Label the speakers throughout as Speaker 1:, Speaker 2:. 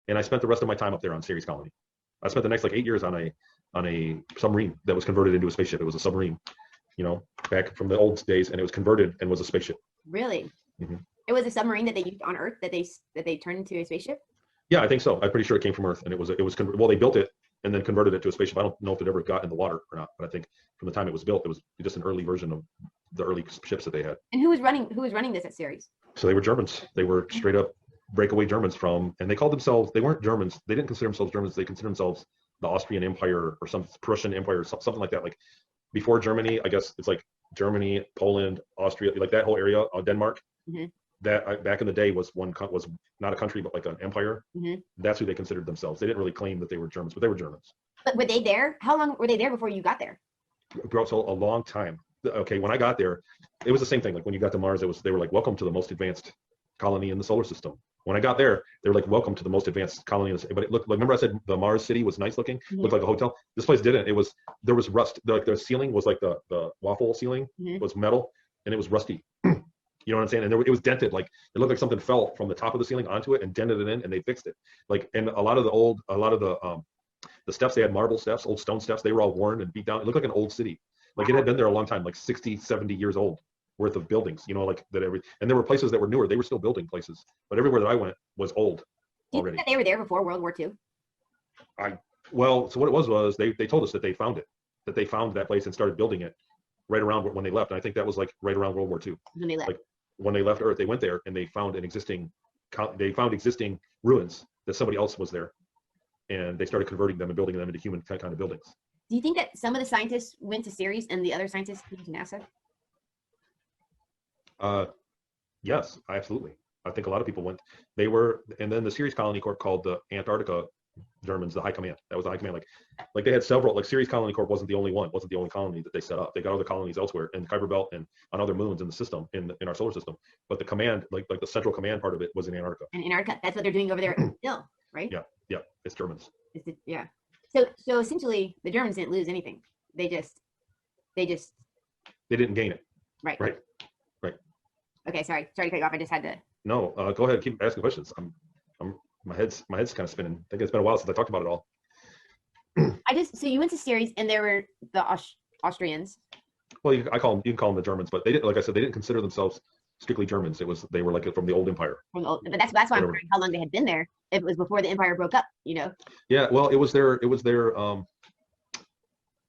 Speaker 1: And I spent the rest of my time up there on Ceres Colony. I spent the next like 8 years on a submarine that was converted into a spaceship. It was a submarine, back from the old days, and it was converted and was a spaceship.
Speaker 2: Really?
Speaker 1: Mm-hmm.
Speaker 2: It was a submarine that they used on Earth that they turned into a spaceship?
Speaker 1: Yeah, I think so. I'm pretty sure it came from Earth, and well, they built it and then converted it to a spaceship. I don't know if it ever got in the water or not, but I think from the time it was built, it was just an early version of the early ships that they had.
Speaker 2: And who was running this at Ceres?
Speaker 1: So they were Germans. They were straight up breakaway Germans and they called themselves, they weren't Germans. They didn't consider themselves Germans. They considered themselves the Austrian Empire or some Prussian Empire, or something like that. Like before Germany, I guess it's like Germany, Poland, Austria, like that whole area, Denmark.
Speaker 2: Mm-hmm.
Speaker 1: That back in the day was not a country, but like an empire.
Speaker 2: Mm-hmm.
Speaker 1: That's who they considered themselves. They didn't really claim that they were Germans, but they were Germans.
Speaker 2: But were they there? How long were they there before you got there?
Speaker 1: So a long time. Okay, when I got there, it was the same thing. Like when you got to Mars, they were like, welcome to the most advanced colony in the solar system. When I got there, they were like, welcome to the most advanced colony in the, but it looked like, remember I said the Mars city was nice looking, mm-hmm. Looked like a hotel. This place didn't. There was rust. Like the ceiling was like the waffle ceiling, mm-hmm. Was metal, and it was rusty. You know what I'm saying? And it was dented. Like it looked like something fell from the top of the ceiling onto it and dented it in, and they fixed it. Like, and a lot of the steps, they had marble steps, old stone steps. They were all worn and beat down. It looked like an old city. Like it had been there a long time, like 60, 70 years old worth of buildings, like that and there were places that were newer. They were still building places, but everywhere that I went was old already.
Speaker 2: Do you think that they were there before World War II?
Speaker 1: So what it was they told us that they found it, that they found that place and started building it right around when they left. And I think that was like right around World War II.
Speaker 2: When they left.
Speaker 1: Like when they left Earth, they went there and they found existing ruins that somebody else was there. And they started converting them and building them into human kind of buildings.
Speaker 2: Do you think that some of the scientists went to Ceres and the other scientists came to NASA?
Speaker 1: Yes, absolutely. I think a lot of people went. And then the Ceres Colony Corp called the Antarctica Germans the High Command. That was the High Command. Like they had several. Like Ceres Colony Corp wasn't the only colony that they set up. They got other colonies elsewhere in the Kuiper Belt and on other moons in the system, in our solar system. But the command, like the central command part of it, was in Antarctica.
Speaker 2: And Antarctica, that's what they're doing over there still, right?
Speaker 1: Yeah, it's Germans.
Speaker 2: Yeah. So essentially, the Germans didn't lose anything. They
Speaker 1: didn't gain it.
Speaker 2: Right. Okay, sorry to cut you off. I just had to.
Speaker 1: No, go ahead. Keep asking questions. My head's kind of spinning. I think it's been a while since I talked about it all.
Speaker 2: So you went to Ceres, and there were the Austrians.
Speaker 1: Well, you can call them the Germans, but they didn't. Like I said, they didn't consider themselves strictly Germans. They were like from the old empire.
Speaker 2: But that's why I'm wondering how long they had been there. If it was before the empire broke up,
Speaker 1: Yeah, well, it was their. I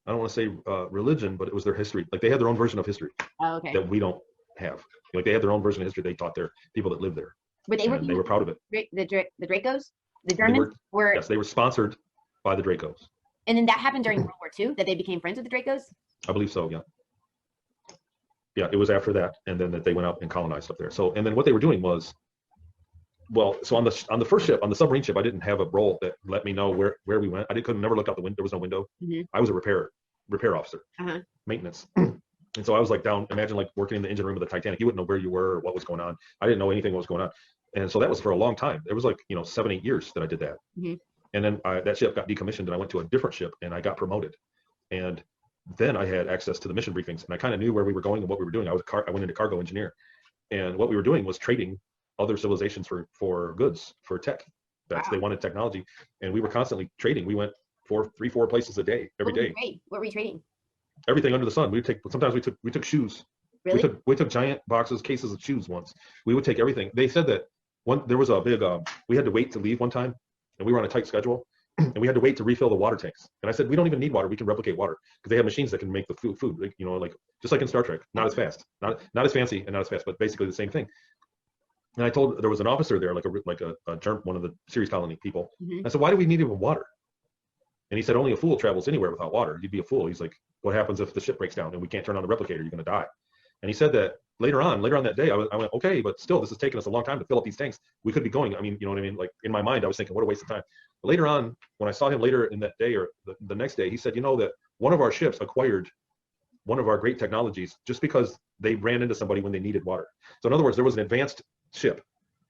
Speaker 1: don't want to say religion, but it was their history. Like they had their own version of history.
Speaker 2: Oh, okay.
Speaker 1: That we don't have. Like they had their own version of history. They taught their people that lived there.
Speaker 2: But they were
Speaker 1: proud of it.
Speaker 2: The Dracos, the Germans were.
Speaker 1: Yes, they were sponsored by the Dracos.
Speaker 2: And then that happened during World War II, that they became friends with the Dracos?
Speaker 1: I believe so, yeah. Yeah, it was after that, and then that they went up and colonized up there. So, and then what they were doing was, so on the first ship, on the submarine ship, I didn't have a role that let me know where we went. Could never look out the window. There was no window.
Speaker 2: Mm-hmm.
Speaker 1: I was a repair officer, maintenance. And so I was like down, imagine like working in the engine room of the Titanic. You wouldn't know where you were or what was going on. I didn't know anything what was going on. And so that was for a long time. It was like, 7, 8 years that I did that.
Speaker 2: Mm-hmm.
Speaker 1: And then that ship got decommissioned and I went to a different ship and I got promoted. And then I had access to the mission briefings and I kind of knew where we were going and what we were doing. I went into cargo engineer, and what we were doing was trading other civilizations for goods, for tech. They wanted technology, and we were constantly trading. We went 4 places a day, every day.
Speaker 2: What were you trading?
Speaker 1: Everything under the sun. Sometimes we took shoes.
Speaker 2: Really?
Speaker 1: We took giant cases of shoes once. We would take everything. They said that there was a big we had to wait to leave one time, and we were on a tight schedule, and we had to wait to refill the water tanks. And I said, we don't even need water. We can replicate water, because they have machines that can make the food. Like, like just like in Star Trek, not as fast, not as fancy and not as fast, but basically the same thing. And I told, there was an officer there, like a German, one of the Ceres colony people.
Speaker 2: Mm-hmm.
Speaker 1: I said, why do we need even water? And he said, only a fool travels anywhere without water. You'd be a fool. He's like, what happens if the ship breaks down and we can't turn on the replicator? You're going to die. And he said that later on that day, I went, okay, but still, this is taking us a long time to fill up these tanks. We could be going. I mean, you know what I mean? Like in my mind, I was thinking, what a waste of time. But later on, when I saw him later in that day or the next day, he said, that one of our ships acquired one of our great technologies just because they ran into somebody when they needed water. So in other words, there was an advanced ship,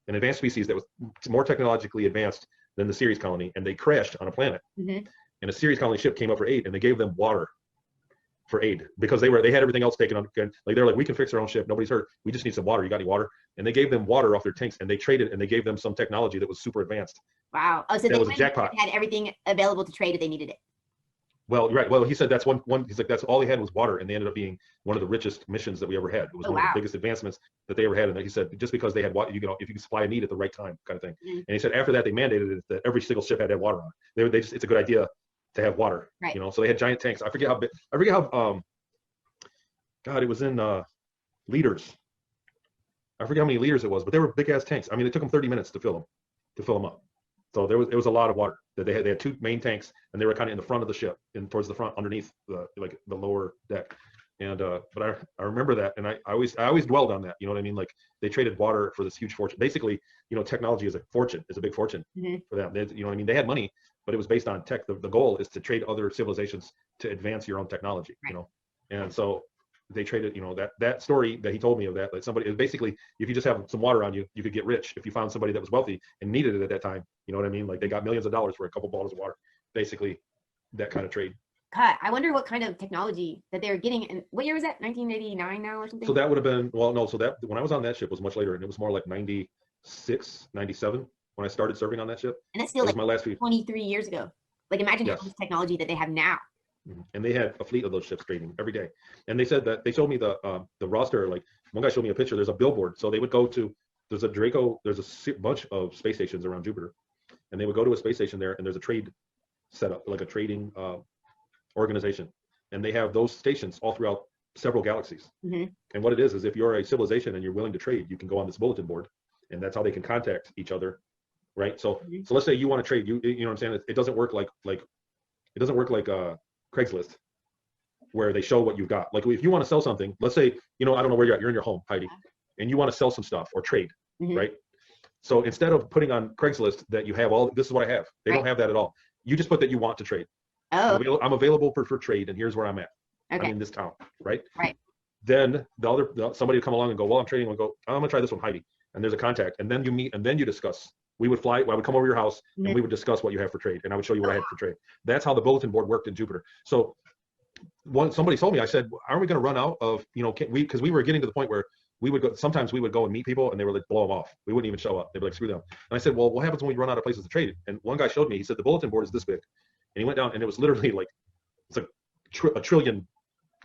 Speaker 1: an advanced species that was more technologically advanced than the Ceres colony, and they crashed on a planet.
Speaker 2: Mm-hmm.
Speaker 1: And a Ceres colony ship came up for aid, and they gave them water for aid because they had everything else taken on. Like they're like, we can fix our own ship. Nobody's hurt. We just need some water. You got any water? And they gave them water off their tanks, and they traded, and they gave them some technology that was super advanced.
Speaker 2: Wow. Oh, so
Speaker 1: that was a jackpot.
Speaker 2: Had everything available to trade if they needed it.
Speaker 1: Well, right. Well, he said that's one. He's like, that's all they had was water, and they ended up being one of the richest missions that we ever had. It was one of the biggest advancements that they ever had. And he said just because they had water, you know, if you can supply a need at the right time, kind of thing. And he said after that they mandated it that every single ship had to have water on it. They just, it's a good idea to have water.
Speaker 2: Right.
Speaker 1: You know, so they had giant tanks. I forget how big. I forget how. God, it was in liters. I forget how many liters it was, but they were big ass tanks. I mean, it took them 30 minutes to fill them up. So it was a lot of water that they had. They had two main tanks, and they were kind of in the front of the ship, and towards the front, underneath the lower deck. And but I remember that, and I always dwelled on that. You know what I mean? Like they traded water for this huge fortune. Basically, you know, technology is a big fortune for them. You know what I mean? They had money, but it was based on tech. The goal is to trade other civilizations to advance your own technology. You know, and so they traded. You know, that story that he told me of that somebody is basically, if you just have some water on you, you could get rich. If you found somebody that was wealthy and needed it at that time, you know what I mean? Like they got millions of dollars for a couple bottles of water. Basically, that kind of trade.
Speaker 2: God, I wonder what kind of technology that they were getting. And what year was that? 1989 now or something?
Speaker 1: So that would have been, well, no. So that when I was on that ship was much later, and it was more like 96, 97 when I started serving on that ship.
Speaker 2: And that's still like
Speaker 1: my last
Speaker 2: 23 years ago. Like imagine how much technology that they have now.
Speaker 1: And they had a fleet of those ships trading every day. And they said that they showed me the roster. Like one guy showed me a picture. There's a billboard. So they would go to, there's a bunch of space stations around Jupiter, and they would go to a space station there, and there's a trade set up, like a trading organization, and they have those stations all throughout several galaxies. And what it is if you're a civilization and you're willing to trade, you can go on this bulletin board, and that's how they can contact each other, right? So so let's say you want to trade, you know what I'm saying? It doesn't work like Craigslist, where they show what you've got. Like if you want to sell something, let's say, you know, I don't know where you're at, you're in your home, Heidi, and you want to sell some stuff or trade, right? So instead of putting on Craigslist that you have this is what I have, they don't have that at all. You just put that you want to trade. I'm available for trade, and here's where I'm at. I'm in this town, right? Then somebody would come along and go, well, I'm trading. We'll go, I'm gonna try this one, Heidi. And there's a contact, and then you meet, and then you discuss. I would come over your house, and we would discuss what you have for trade, and I would show you what I had for trade. That's how the bulletin board worked in Jupiter. So somebody told me, I said, aren't we going to run out of, you know, because we were getting to the point where sometimes we would go and meet people, and they were like, blow them off. We wouldn't even show up. They'd be like, screw them. And I said, well, what happens when we run out of places to trade? And one guy showed me, he said, the bulletin board is this big. And he went down, and it was literally like, it's like a trillion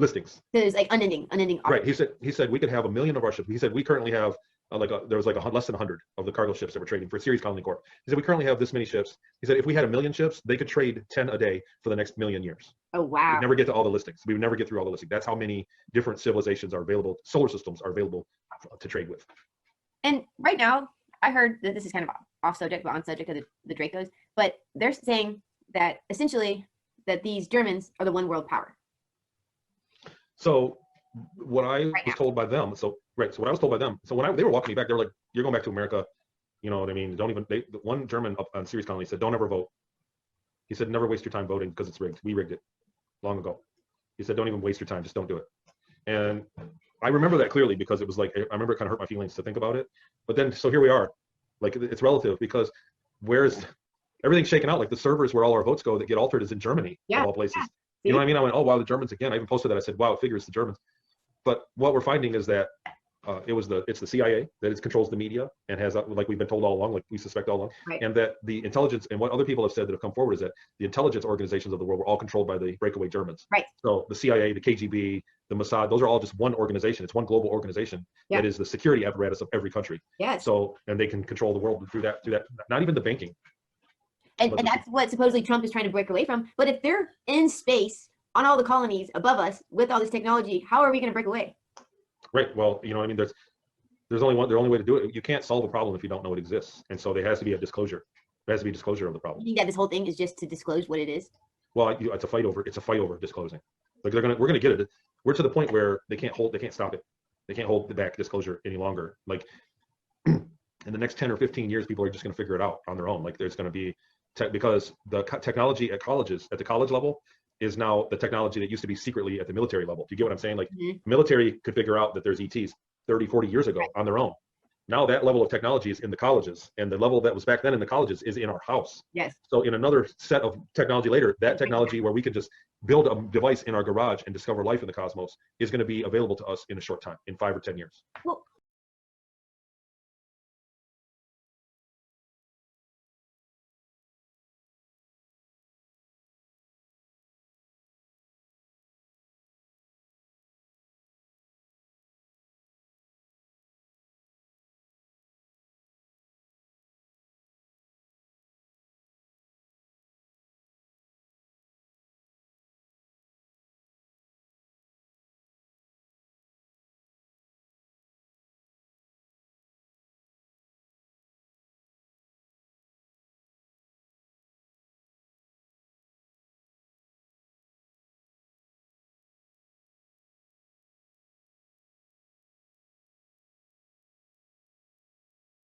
Speaker 1: listings.
Speaker 2: So it's like unending.
Speaker 1: Right. He said we could have 1 million of our ships. He said we currently have there was less than 100 of the cargo ships that were trading for Ceres Colony Corp. He said we currently have this many ships. He said if we had 1 million ships, they could trade 10 a day for the next 1,000,000 years.
Speaker 2: Oh wow!
Speaker 1: We'd never get to all the listings. We would never get through all the listings. That's how many different civilizations are available. Solar systems are available to trade with.
Speaker 2: And right now, I heard that this is kind of off subject, but on subject of the Dracos. But they're saying that essentially that these Germans are the one world power.
Speaker 1: So what I was told by them, so what I was told by them, so when they were walking me back, they were like, you're going back to America, you know what I mean? One German up on Ceres Colony said, don't ever vote. He said, never waste your time voting because it's rigged. We rigged it long ago. He said, don't even waste your time, just don't do it. And I remember that clearly because it was like, I remember it kind of hurt my feelings to think about it. But then, so here we are. Like, it's relative because everything's shaken out. Like the servers where all our votes go that get altered is in Germany, of all places. Yeah. You know what I mean? I went, oh, wow, the Germans again. I even posted that. I said, wow, it figures the Germans. But what we're finding is that it's the CIA that controls the media and has, like we've been told all along, like we suspect all along, and that the intelligence and what other people have said that have come forward is that the intelligence organizations of the world were all controlled by the breakaway Germans. Right. So the CIA, the KGB, the Mossad, those are all just one organization. It's one global organization that is the security apparatus of every country. Yes. So, and they can control the world through that, not even the banking.
Speaker 2: And that's what supposedly Trump is trying to break away from. But if they're in space on all the colonies above us with all this technology, how are we going to break away?
Speaker 1: Right. Well, you know, I mean, there's only one way to do it. You can't solve a problem if you don't know it exists, and so there has to be a disclosure. There has to be disclosure of the problem.
Speaker 2: You think that this whole thing is just to disclose what it is?
Speaker 1: Well, it's a fight over disclosing. Like we're gonna get it. We're to the point where they can't stop it. They can't hold back disclosure any longer. Like in the next 10 or 15 years, people are just gonna figure it out on their own. Like there's gonna be because the technology at colleges, at the college level, is now the technology that used to be secretly at the military level. Do you get what I'm saying? Like the military could figure out that there's ETs 30, 40 years ago on their own. Now that level of technology is in the colleges, and the level that was back then in the colleges is in our house.
Speaker 2: Yes.
Speaker 1: So in another set of technology later, that technology where we could just build a device in our garage and discover life in the cosmos is going to be available to us in a short time, in 5 or 10 years.
Speaker 2: Well,